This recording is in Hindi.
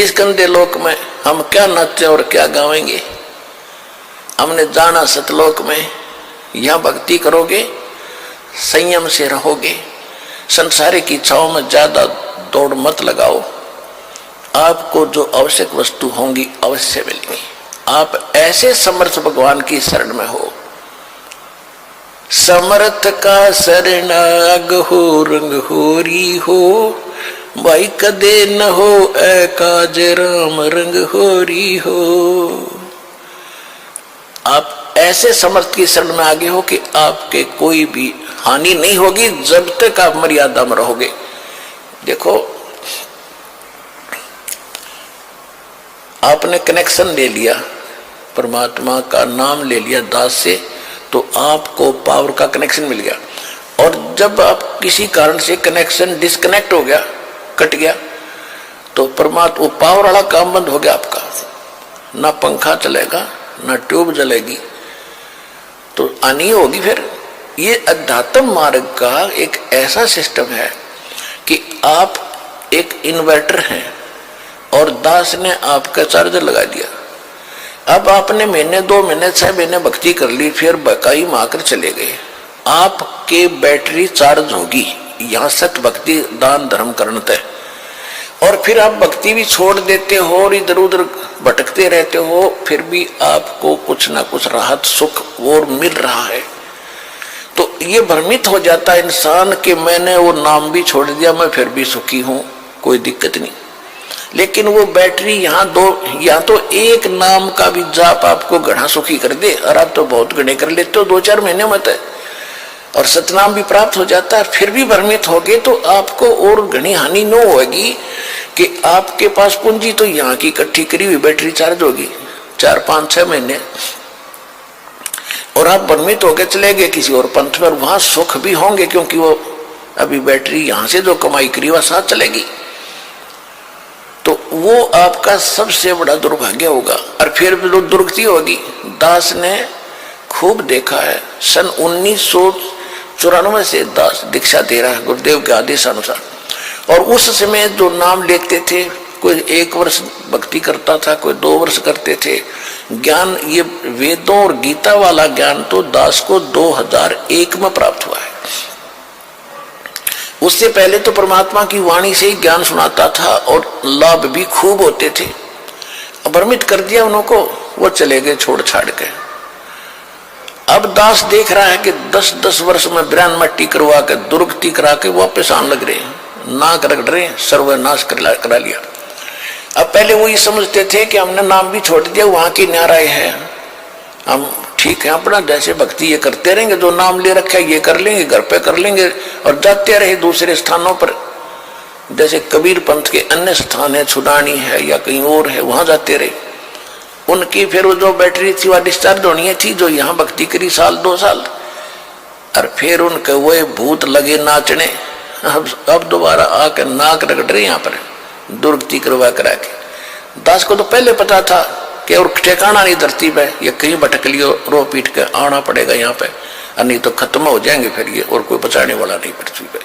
इस गंदे लोक में हम क्या नाचे और क्या गावेंगे। हमने जाना सतलोक में, यहाँ भक्ति करोगे, संयम से रहोगे, संसारिक की इच्छाओं में ज्यादा दौड़ मत लगाओ, आपको जो आवश्यक वस्तु होंगी अवश्य मिलेंगी। आप ऐसे समर्थ भगवान की शरण में हो। समर्थ का शरणाग हो रंग होरी हो, भाई कदे न हो ऐ काज राम रंग होरी हो। आप ऐसे समर्थ की शरण में आगे हो कि आपके कोई भी हानि नहीं होगी जब तक आप मर्यादा में रहोगे। देखो, आपने कनेक्शन ले लिया, परमात्मा का नाम ले लिया दास से, तो आपको पावर का कनेक्शन मिल गया। और जब आप किसी कारण से कनेक्शन डिस्कनेक्ट हो गया, कट गया, तो परमात्मा पावर वाला काम बंद हो गया आपका। ना पंखा चलेगा, ना ट्यूब जलेगी, तो हानि होगी। फिर ये अध्यात्म मार्ग का एक ऐसा सिस्टम है कि आप एक इन्वर्टर हैं और दास ने आपका चार्जर लगा दिया। अब आपने महीने 2 महीने 6 महीने भक्ति कर ली, फिर बकाई माकर चले गए, आपके बैटरी चार्ज होगी। यहाँ सत भक्ति दान धर्म करना है। और फिर आप भक्ति भी छोड़ देते हो और इधर उधर भटकते रहते हो, फिर भी आपको कुछ ना कुछ राहत सुख और मिल रहा है। तो ये भ्रमित हो जाता है इंसान कि मैंने वो नाम भी छोड़ दिया, मैं फिर भी सुखी हूं, कोई दिक्कत नहीं। लेकिन वो बैटरी यहाँ तो एक नाम का भी जाप आपको घना सुखी कर दे, और आप तो बहुत घने कर लेते हो 2-4 महीने में तय, और सतनाम भी प्राप्त हो जाता है। फिर भी भ्रमित हो गए तो आपको और घनी हानि न होगी कि आपके पास पूंजी तो यहाँ की इकट्ठी करी हुई बैटरी चार्ज होगी 4-5-6 महीने, और आप भ्रमित होकर चले गए किसी और पंथ पर, वहां सुख भी होंगे क्योंकि वो अभी बैटरी यहाँ से जो कमाई करी वह साथ चलेगी। तो वो आपका सबसे बड़ा दुर्भाग्य होगा। और फिर भी दुर्गति होगी। दास ने खूब देखा है, सन 1994 से दास दीक्षा दे रहा है गुरुदेव के आदेश अनुसार। और उस समय जो नाम लेते थे, कोई 1 वर्ष भक्ति करता था, कोई 2 वर्ष करते थे। ज्ञान, ये वेदों और गीता वाला ज्ञान तो दास को 2001 में प्राप्त हुआ है। उससे पहले तो परमात्मा की वाणी से ही ज्ञान सुनाता था और लाभ भी खूब होते थे। भ्रमित कर दिया उनको, वो चले गए छोड़ छाड़ के। अब दास देख रहा है कि 10-10 वर्ष में ब्राह्मण मट्टी करवा के दुर्गति करा के वापस आने लग रहे, नाक रगड़ रहे, सर्वनाश करा लिया। अब पहले वो ये समझते थे कि हमने नाम भी छोड़ दिया, वहां की न्याराय है, हम ठीक है अपना जैसे भक्ति ये करते रहेंगे, जो नाम ले रखा है ये कर लेंगे, घर पे कर लेंगे, और जाते रहे दूसरे स्थानों पर। जैसे कबीर पंथ के अन्य स्थान है, छुडानी है या कहीं और है, वहां जाते रहे। उनकी फिर वो जो बैटरी थी वह डिस्चार्ज होनी थी, जो यहाँ भक्ति करी 1-2 साल, और फिर उनके वो भूत लगे नाचने। अब दोबारा आकर नाक रगड़ रहे यहाँ पर दुर्गति करवा करा के। दास को तो पहले पता था कि और ठिकाना नहीं धरती पे, ये कहीं भटक लियो, रो पीट के आना पड़ेगा यहाँ पे, और नहीं तो खत्म हो जाएंगे फिर ये, और कोई बचाने वाला नहीं पृथ्वी पे।